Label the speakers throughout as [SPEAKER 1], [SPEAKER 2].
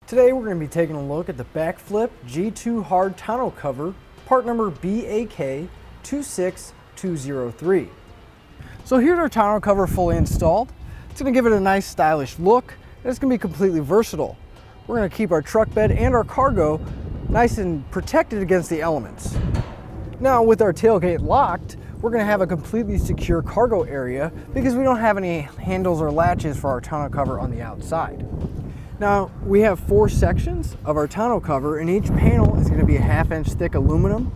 [SPEAKER 1] Today we're going to be taking a look at the BAKFlip G2 Hard Tonneau cover, part number BAK 26203. So here's our tonneau cover fully installed. It's going to give it a nice stylish look, and it's going to be completely versatile. We're going to keep our truck bed and our cargo nice and protected against the elements. Now with our tailgate locked, we're going to have a completely secure cargo area because we don't have any handles or latches for our tonneau cover on the outside. Now we have 4 sections of our tonneau cover, and each panel is going to be a 1/2 inch thick aluminum,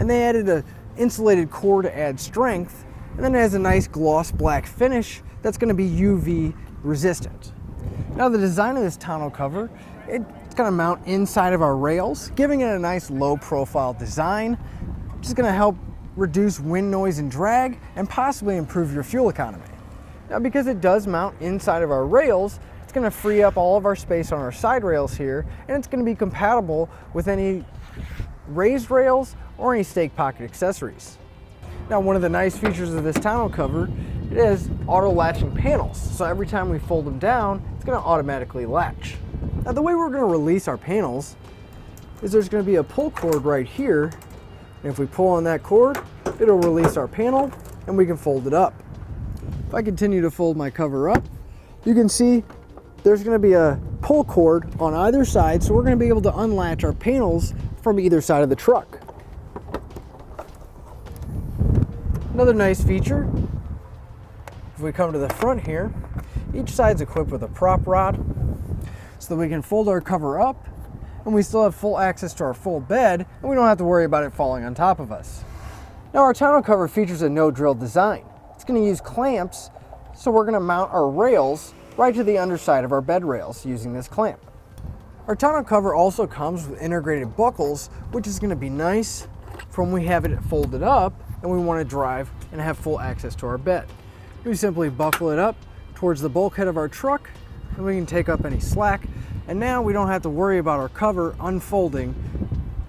[SPEAKER 1] and they added an insulated core to add strength, and then it has a nice gloss black finish that's going to be UV resistant. Now the design of this tonneau cover, it's going to mount inside of our rails, giving it a nice low profile design, which is going to help reduce wind noise and drag and possibly improve your fuel economy. Now because it does mount inside of our rails, it's going to free up all of our space on our side rails here, and it's going to be compatible with any raised rails or any stake pocket accessories. Now one of the nice features of this tonneau cover, it has auto-latching panels, so every time we fold them down, it's going to automatically latch. Now the way we're going to release our panels is there's going to be a pull cord right here, and if we pull on that cord, it'll release our panel and we can fold it up. If I continue to fold my cover up, you can see there's going to be a pull cord on either side, so we're going to be able to unlatch our panels from either side of the truck. Another nice feature, if we come to the front here, each side's equipped with a prop rod so that we can fold our cover up and we still have full access to our full bed, and we don't have to worry about it falling on top of us. Now our tonneau cover features a no-drill design. It's going to use clamps, so we're going to mount our rails right to the underside of our bed rails using this clamp. Our tonneau cover also comes with integrated buckles, which is going to be nice for when we have it folded up and we want to drive and have full access to our bed. We simply buckle it up towards the bulkhead of our truck, and we can take up any slack, and now we don't have to worry about our cover unfolding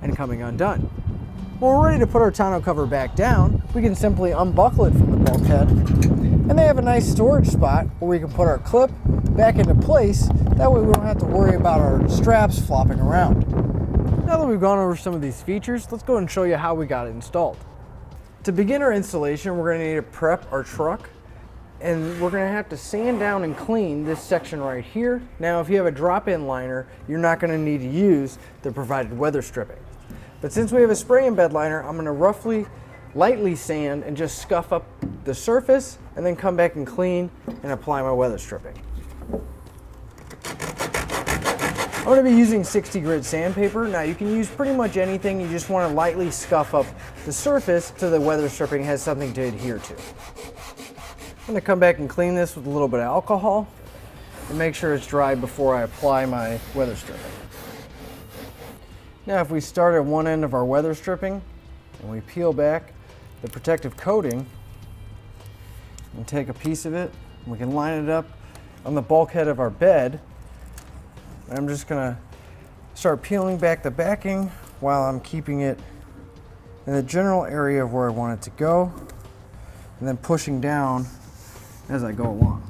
[SPEAKER 1] and coming undone. When we're ready to put our tonneau cover back down, we can simply unbuckle it from the bulkhead, and they have a nice storage spot where we can put our clip back into place. That way we don't have to worry about our straps flopping around. Now that we've gone over some of these features, let's go and show you how we got it installed. To begin our installation, we're going to need to prep our truck, and we're going to have to sand down and clean this section right here. Now if you have a drop-in liner, you're not going to need to use the provided weather stripping. But since we have a spray and bed liner, I'm going to lightly sand and just scuff up the surface, and then come back and clean and apply my weather stripping. I'm going to be using 60 grit sandpaper. Now you can use pretty much anything, you just want to lightly scuff up the surface so the weather stripping has something to adhere to. I'm going to come back and clean this with a little bit of alcohol and make sure it's dry before I apply my weather stripping. Now if we start at one end of our weather stripping and we peel back the protective coating and take a piece of it, we can line it up on the bulkhead of our bed. And I'm just going to start peeling back the backing while I'm keeping it in the general area of where I want it to go, and then pushing down as I go along.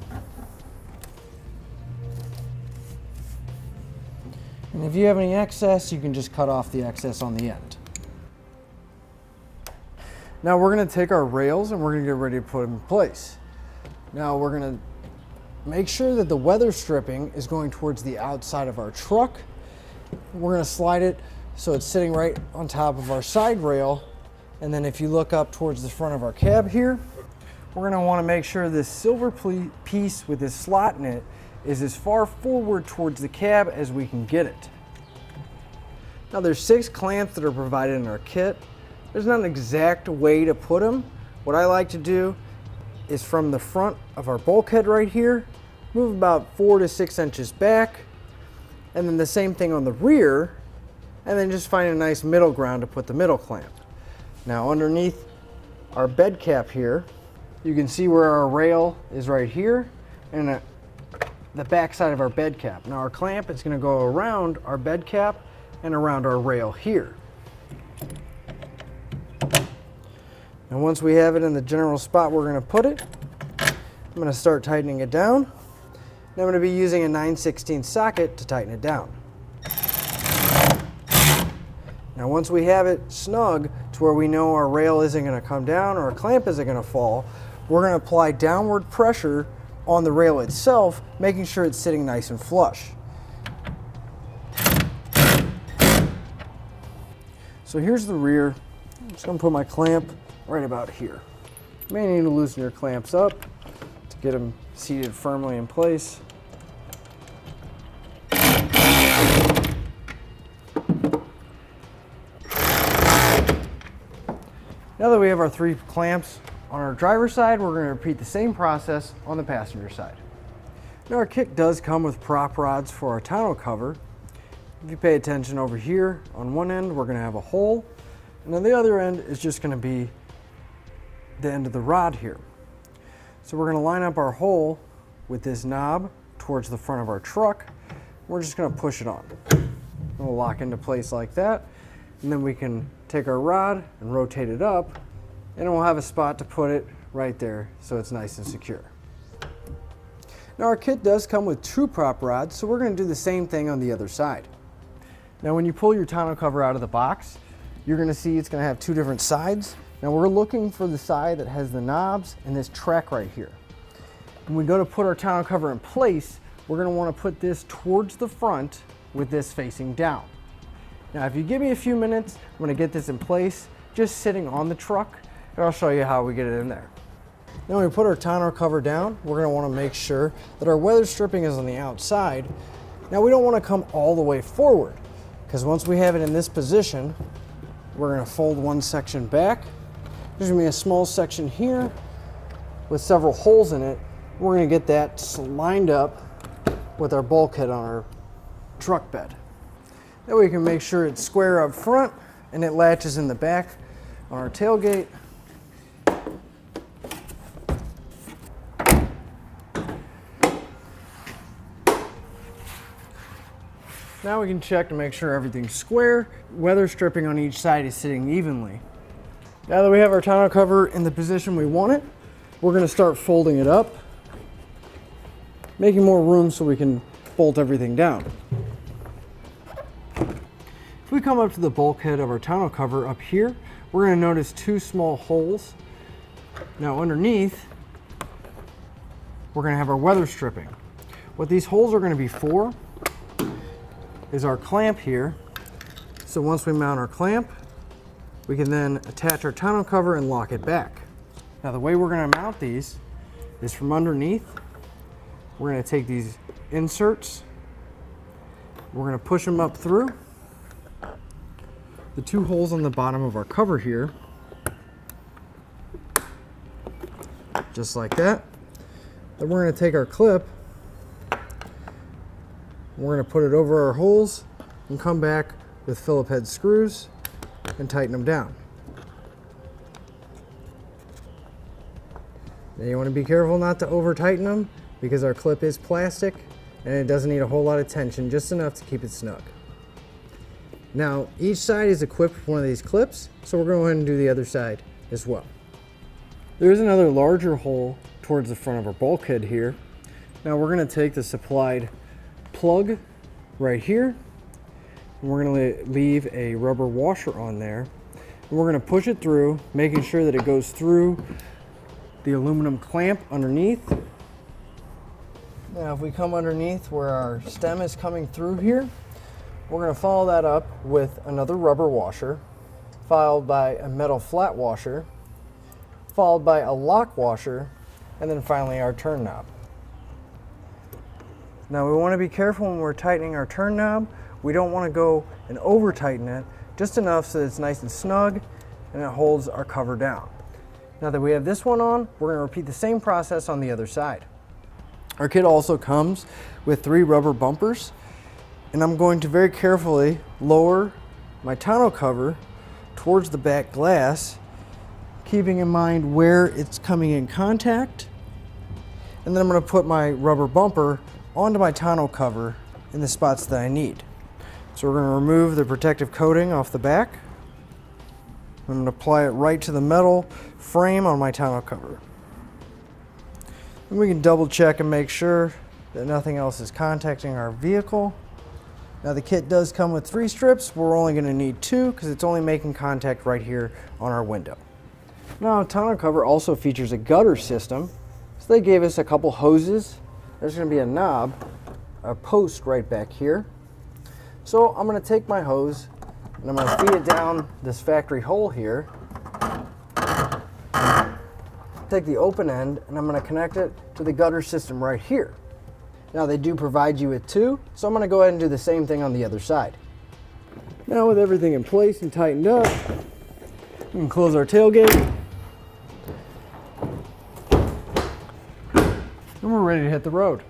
[SPEAKER 1] And if you have any excess, you can just cut off the excess on the end. Now we're going to take our rails and we're going to get ready to put them in place. Now we're going to make sure that the weather stripping is going towards the outside of our truck. We're going to slide it so it's sitting right on top of our side rail, and then if you look up towards the front of our cab here, we're going to want to make sure this silver piece with this slot in it is as far forward towards the cab as we can get it. Now there's 6 clamps that are provided in our kit. There's not an exact way to put them. What I like to do is from the front of our bulkhead right here, move about 4 to 6 inches back, and then the same thing on the rear, and then just find a nice middle ground to put the middle clamp. Now underneath our bed cap here, you can see where our rail is right here, and the back side of our bed cap. Now our clamp is going to go around our bed cap and around our rail here. And once we have it in the general spot we're going to put it, I'm going to start tightening it down. And I'm going to be using a 9/16 socket to tighten it down. Now once we have it snug to where we know our rail isn't going to come down or our clamp isn't going to fall, we're going to apply downward pressure on the rail itself, making sure it's sitting nice and flush. So here's the rear. I'm just going to put my clamp right about here. You may need to loosen your clamps up to get them seated firmly in place. Now that we have our 3 clamps on our driver's side, we're going to repeat the same process on the passenger side. Now our kit does come with prop rods for our tonneau cover. If you pay attention over here, on one end we're going to have a hole, and on the other end is just going to be the end of the rod here. So we're going to line up our hole with this knob towards the front of our truck. We're just going to push it on. It'll lock into place like that, and then we can take our rod and rotate it up, and we'll have a spot to put it right there so it's nice and secure. Now our kit does come with 2 prop rods, so we're going to do the same thing on the other side. Now when you pull your tonneau cover out of the box, you're going to see it's going to have 2 different sides. Now we're looking for the side that has the knobs and this track right here. When we go to put our tonneau cover in place, we're going to want to put this towards the front with this facing down. Now if you give me a few minutes, I'm going to get this in place, just sitting on the truck, and I'll show you how we get it in there. Now when we put our tonneau cover down, we're going to want to make sure that our weather stripping is on the outside. Now we don't want to come all the way forward, because once we have it in this position, we're going to fold one section back. There's going to be a small section here with several holes in it. We're going to get that lined up with our bulkhead on our truck bed. That way we can make sure it's square up front and it latches in the back on our tailgate. Now we can check to make sure everything's square. Weather stripping on each side is sitting evenly. Now that we have our tonneau cover in the position we want it, we're going to start folding it up, making more room so we can bolt everything down. If we come up to the bulkhead of our tonneau cover up here, we're going to notice 2 small holes. Now underneath, we're going to have our weather stripping. What these holes are going to be for is our clamp here. So once we mount our clamp, we can then attach our tonneau cover and lock it back. Now the way we're going to mount these is from underneath. We're going to take these inserts, we're going to push them up through the 2 holes on the bottom of our cover here, just like that. Then we're going to take our clip, we're going to put it over our holes and come back with Phillip head screws and tighten them down. Now you want to be careful not to over tighten them because our clip is plastic and it doesn't need a whole lot of tension, just enough to keep it snug. Now each side is equipped with one of these clips, so we're going to go ahead and do the other side as well. There is another larger hole towards the front of our bulkhead here. Now we're going to take the supplied plug right here, and we're going to leave a rubber washer on there, and we're going to push it through, making sure that it goes through the aluminum clamp underneath. Now if we come underneath where our stem is coming through here, we're going to follow that up with another rubber washer, followed by a metal flat washer, followed by a lock washer, and then finally our turn knob. Now we want to be careful when we're tightening our turn knob. We don't want to go and over tighten it, just enough so that it's nice and snug and it holds our cover down. Now that we have this one on, we're going to repeat the same process on the other side. Our kit also comes with 3 rubber bumpers, and I'm going to very carefully lower my tonneau cover towards the back glass, keeping in mind where it's coming in contact, and then I'm going to put my rubber bumper onto my tonneau cover in the spots that I need. So we're going to remove the protective coating off the back. I'm going to apply it right to the metal frame on my tonneau cover. And we can double check and make sure that nothing else is contacting our vehicle. Now the kit does come with 3 strips, but we're only going to need 2 because it's only making contact right here on our window. Now, tonneau cover also features a gutter system. So they gave us a couple hoses. There's going to be a knob, a post right back here. So I'm going to take my hose and I'm going to feed it down this factory hole here. Take the open end and I'm going to connect it to the gutter system right here. Now they do provide you with 2, so I'm going to go ahead and do the same thing on the other side. Now with everything in place and tightened up, we can close our tailgate. And we're ready to hit the road.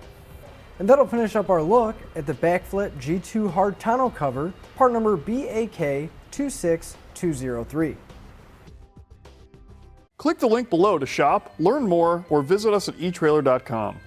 [SPEAKER 1] And that'll finish up our look at the BAKFlip G2 Hard Tonneau cover, part number BAK 26203.
[SPEAKER 2] Click the link below to shop, learn more, or visit us at etrailer.com.